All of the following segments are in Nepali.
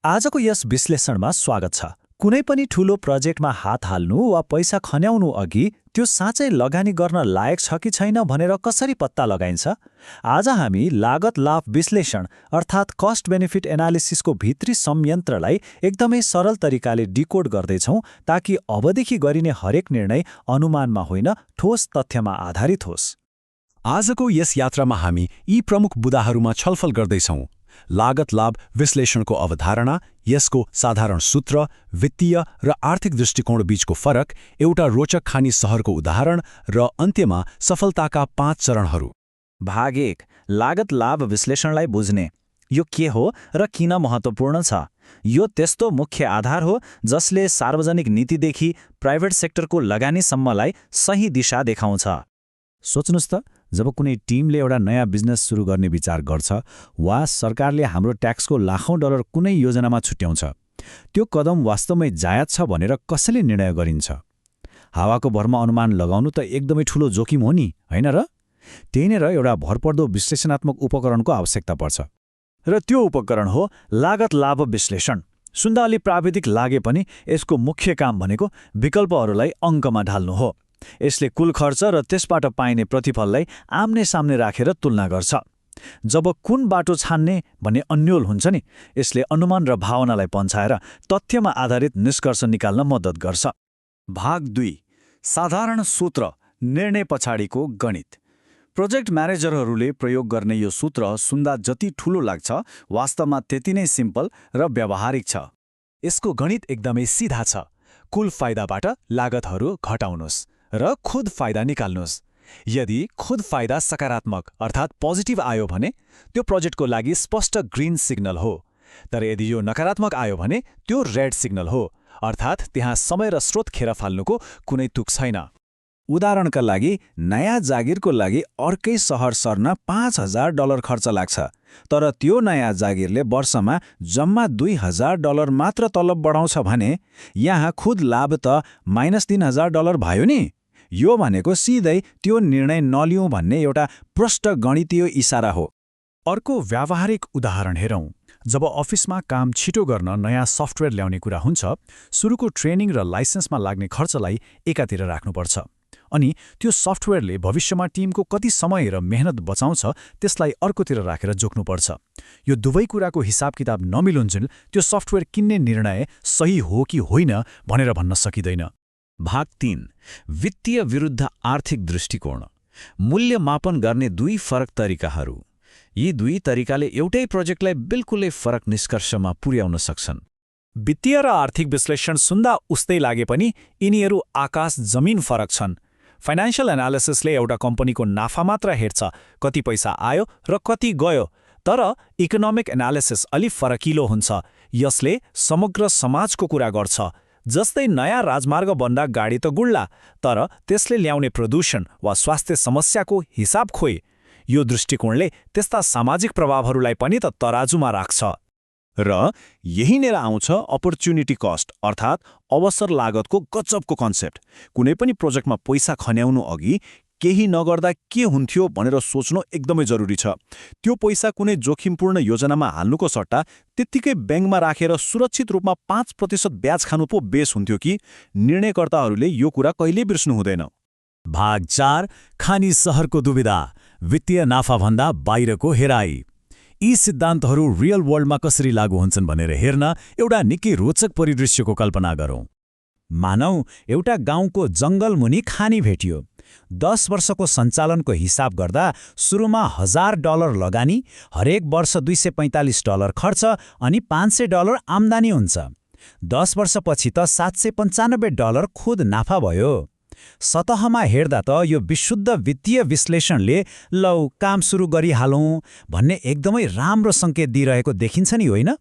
आजको यस विश्लेषणमा स्वागत छ। कुनै पनि ठूलो प्रोजेक्टमा हात हाल्नु वा पैसा खन्याउनु अघि त्यो साँच्चै लगानी गर्न लायक छ कि छैन भनेर कसरी पत्ता लगाइन्छ? आज हामी लागत लाभ विश्लेषण अर्थात् कस्ट बेनिफिट एनालिसिसको भित्री संयन्त्रलाई एकदमै सरल तरिकाले डिकोड गर्दैछौँ ताकि अबदेखि गरिने हरेक निर्णय अनुमानमा होइन ठोस तथ्यमा आधारित होस्। आजको यस यात्रामा हामी यी प्रमुख बुदाहरूमा छलफल गर्दैछौँ। लागत लाभ विश्लेषणको अवधारणा, यसको साधारण सूत्र, वित्तीय र आर्थिक दृष्टिकोण बीचको फरक, एउटा रोचक खानी सहरको उदाहरण र अन्त्यमा सफलताका 5 चरणहरू। भाग 1, लागत लाभ विश्लेषणलाई बुझ्ने। यो के हो र किन महत्त्वपूर्ण छ? यो त्यस्तो मुख्य आधार हो जसले सार्वजनिक नीतिदेखि प्राइभेट सेक्टरको लगानीसम्मलाई सही दिशा देखाउँछ। सोच्नुस् त, जब कुनै टिमले एउटा नयाँ बिजनेस सुरु गर्ने विचार गर्छ वा सरकारले हाम्रो ट्याक्सको लाखौं डलर कुनै योजनामा छुट्याउँछ, त्यो कदम वास्तवमै जायज छ भनेर कसैले निर्णय गरिन्छ? हावाको भरमा अनुमान लगाउनु त एकदमै ठूलो जोखिम हो नि, होइन र? त्यही नै एउटा भरपर्दो विश्लेषणात्मक उपकरणको आवश्यकता पर्छ। र त्यो उपकरण हो लागत लाभ विश्लेषण। सुन्दा अलि प्राविधिक लागे पनि यसको मुख्य काम भनेको विकल्पहरूलाई अङ्कमा ढाल्नु हो। यसले कुल खर्च र त्यसबाट पाइने प्रतिफललाई आम्ने सामने राखेर तुलना गर्छ। जब कुन बाटो छान्ने भन्ने अन्योल हुन्छ नि, यसले अनुमान र भावनालाई पन्छाएर तथ्यमा आधारित निष्कर्ष निकाल्न मद्दत गर्छ। भाग 2, साधारण सूत्र, निर्णय पछाडिको गणित। प्रोजेक्ट म्यानेजरहरूले प्रयोग गर्ने यो सूत्र सुन्दा जति ठूलो लाग्छ, वास्तवमा त्यति नै सिम्पल र व्यावहारिक छ। यसको गणित एकदमै सिधा छ। कुल फाइदाबाट लागतहरू घटाउनुहोस् र खुद फाइदा निकाल्नुहोस्। यदि खुद फाइदा सकारात्मक अर्थात् पोजिटिभ आयो भने त्यो प्रोजेक्टको लागि स्पष्ट ग्रीन सिग्नल हो। तर यदि यो नकारात्मक आयो भने त्यो रेड सिग्नल हो, अर्थात् त्यहाँ समय र स्रोत खेर फाल्नुको कुनै तुक छैन। उदाहरणका लागि, नयाँ जागिरको लागि अर्कै सहर सर्न $5,000 खर्च लाग्छ, तर त्यो नयाँ जागिरले वर्षमा जम्मा $2,000 मात्र तलब बढाउँछ भने यहाँ खुद लाभ त -$3,000 भयो नि। यो भनेको सिधै त्यो निर्णय नलिउँ भन्ने एउटा प्रष्ट गणितीय इसारा हो। अर्को व्यावहारिक उदाहरण हेरौँ। जब अफिसमा काम छिटो गर्न नयाँ सफ्टवेयर ल्याउने कुरा हुन्छ, सुरुको ट्रेनिङ र लाइसेन्समा लाग्ने खर्चलाई एकातिर राख्नुपर्छ। अनि त्यो सफ्टवेयरले भविष्यमा टिमको कति समय र मेहनत बचाउँछ त्यसलाई अर्कोतिर राखेर जोख्नुपर्छ। यो दुवै कुराको हिसाब किताब नमिलुन्जेल त्यो सफ्टवेयर किन्ने निर्णय सही हो कि होइन भनेर भन्न सकिँदैन। भाग 3, वित्तीय विरुद्ध आर्थिक दृष्टिकोण। मूल्यमापन गर्ने 2 फरक तरिकाहरू। यी 2 तरिकाले एउटै प्रोजेक्टलाई बिल्कुलै फरक निष्कर्षमा पुर्याउन सक्छन्। वित्तीय र आर्थिक विश्लेषण सुन्दा उस्तै लागे पनि यिनीहरू आकाश जमिन फरक छन्। फाइनान्शियल एनालिसिसले एउटा कम्पनीको नाफा मात्र हेर्छ, कति पैसा आयो र कति गयो। तर इकोनोमिक एनालिसिस अलि फरकिलो हुन्छ। यसले समग्र समाजको कुरा गर्छ। जस्तै नयाँ राजमार्ग बन्दा गाडी त गुड्ला, तर त्यसले ल्याउने प्रदूषण वा स्वास्थ्य समस्याको हिसाब खोइ। यो दृष्टिकोणले त्यस्ता सामाजिक प्रभावहरूलाई पनि त तराजुमा राख्छ। र यहीँनिर आउँछ अपर्च्युनिटी कस्ट अर्थात् अवसर लागतको गजबको कन्सेप्ट। कुनै पनि प्रोजेक्टमा पैसा खन्याउनु अघि केही नगर्दा के हुन्थ्यो भनेर सोच्नु एकदमै जरुरी छ। त्यो पैसा कुनै जोखिमपूर्ण योजनामा हाल्नुको सट्टा त्यत्तिकै ब्याङ्कमा राखेर सुरक्षित रूपमा 5% ब्याज खानु पो बेस हुन्थ्यो कि? निर्णयकर्ताहरूले यो कुरा कहिल्यै बिर्सनु हुँदैन। भाग 4, खानी सहरको दुविधा, वित्तीय नाफाभन्दा बाहिरको हेराई। यी सिद्धान्तहरू रियल वर्ल्डमा कसरी लागू हुन्छन् भनेर हेर्न एउटा निकै रोचक परिदृश्यको कल्पना गरौँ। मानौ एउटा गाउँको जङ्गलमुनि खानी भेटियो। 10 वर्षको सञ्चालनको हिसाब गर्दा सुरुमा $1,000 लगानी, हरेक वर्ष $245 खर्च अनि $500 आम्दानी हुन्छ। 10 वर्षपछि त $795 खुद नाफा भयो। सतहमा हेर्दा त यो विशुद्ध वित्तीय विश्लेषणले लौ काम सुरु गरिहालौँ भन्ने एकदमै राम्रो सङ्केत दिइरहेको देखिन्छ नि, होइन?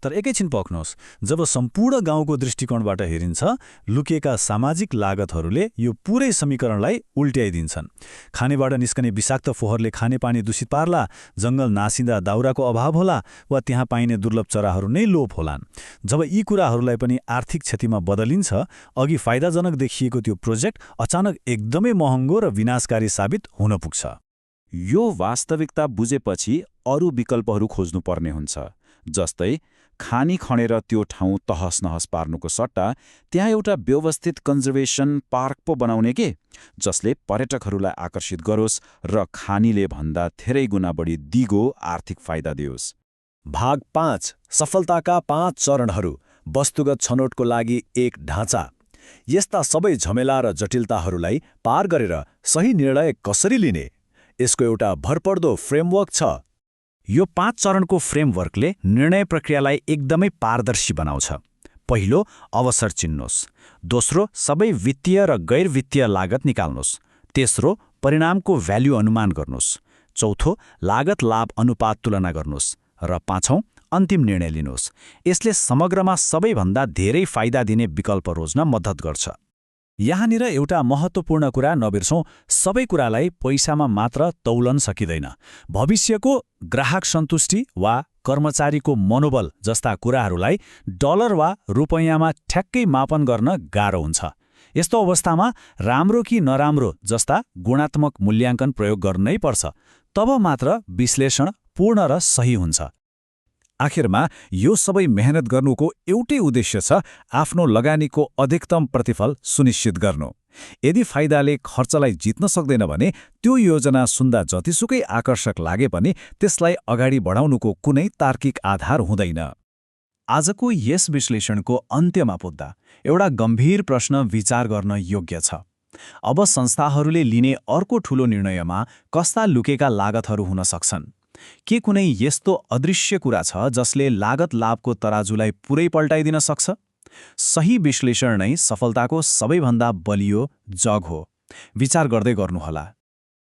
तर एकैछिन पर्खनुहोस्। जब सम्पूर्ण गाउँको दृष्टिकोणबाट हेरिन्छ, लुकेका सामाजिक लागतहरूले यो पुरै समीकरणलाई उल्ट्याइदिन्छन्। खानेबाट निस्कने विषाक्त फोहोरले खानेपानी दूषित पार्ला, जङ्गल नासिँदा दाउराको अभाव होला वा त्यहाँ पाइने दुर्लभ चराहरू नै लोप होलान्। जब यी कुराहरूलाई पनि आर्थिक क्षतिमा बदलिन्छ, अघि फाइदाजनक देखिएको त्यो प्रोजेक्ट अचानक एकदमै महँगो र विनाशकारी साबित हुन पुग्छ। यो वास्तविकता बुझेपछि अरू विकल्पहरू खोज्नुपर्ने हुन्छ। जस्तै खानी खनेर त्यो ठाउँ तहस नहस पार्नुको सट्टा त्यहाँ एउटा व्यवस्थित कन्जर्भेसन पार्क पो बनाउने के, जसले पर्यटकहरूलाई आकर्षित गरोस् र खानीले भन्दा धेरै गुणा बढी दिगो आर्थिक फाइदा दियोस्। भाग 5 सफलताका 5 चरणहरू। वस्तुगत छनौटको लागि एक ढाँचा। यस्ता सबै झमेला र जटिलताहरूलाई पार गरेर सही निर्णय कसरी लिने, यसको एउटा भरपर्दो फ्रेमवर्क छ। यो 5 चरणको फ्रेमवर्कले निर्णय प्रक्रियालाई एकदमै पारदर्शी बनाउँछ। पहिलो, अवसर चिन्नुहोस्। दोस्रो, सबै वित्तीय र गैर वित्तीय लागत निकाल्नुहोस्। तेस्रो, परिणामको भ्याल्यु अनुमान गर्नुहोस्। चौथो, लागत लाभ अनुपात तुलना गर्नुहोस्। र पाँचौं, अन्तिम निर्णय लिनुहोस्। यसले समग्रमा सबैभन्दा धेरै फाइदा दिने विकल्प रोज्न मद्दत गर्छ। यहाँनिर एउटा महत्त्वपूर्ण कुरा नबिर्सौँ, सबै कुरालाई पैसामा मात्र तौलन सकिँदैन। भविष्यको ग्राहक सन्तुष्टि वा कर्मचारीको मनोबल जस्ता कुराहरूलाई डलर वा रुपैयाँमा ठ्याक्कै मापन गर्न गाह्रो हुन्छ। यस्तो अवस्थामा राम्रो कि नराम्रो जस्ता गुणात्मक मूल्याङ्कन प्रयोग गर्नै पर्छ। तब मात्र विश्लेषण पूर्ण र सही हुन्छ। आखिरमा यो सबै मेहनत गर्नुको एउटै उद्देश्य छ, आफ्नो लगानीको अधिकतम प्रतिफल सुनिश्चित गर्नु। यदि फाइदाले खर्चलाई जित्न सक्दैन भने त्यो योजना सुन्दा जतिसुकै आकर्षक लागे पनि त्यसलाई अगाडि बढाउनुको कुनै तार्किक आधार हुँदैन। आजको यस विश्लेषणको अन्त्यमा पुग्दा एउटा गम्भीर प्रश्न विचार गर्न योग्य छ। अब संस्थाहरूले लिने अर्को ठूलो निर्णयमा कस्ता लुकेका लागतहरू हुन सक्छन्? के कुनै यस्तो अदृश्य कुरा छ जसले लागत लाभको तराजुलाई पुरै पल्टाइदिन सक्छ? सही विश्लेषण नै सफलताको सबैभन्दा बलियो जग हो। विचार गर्दै गर्नुहोला।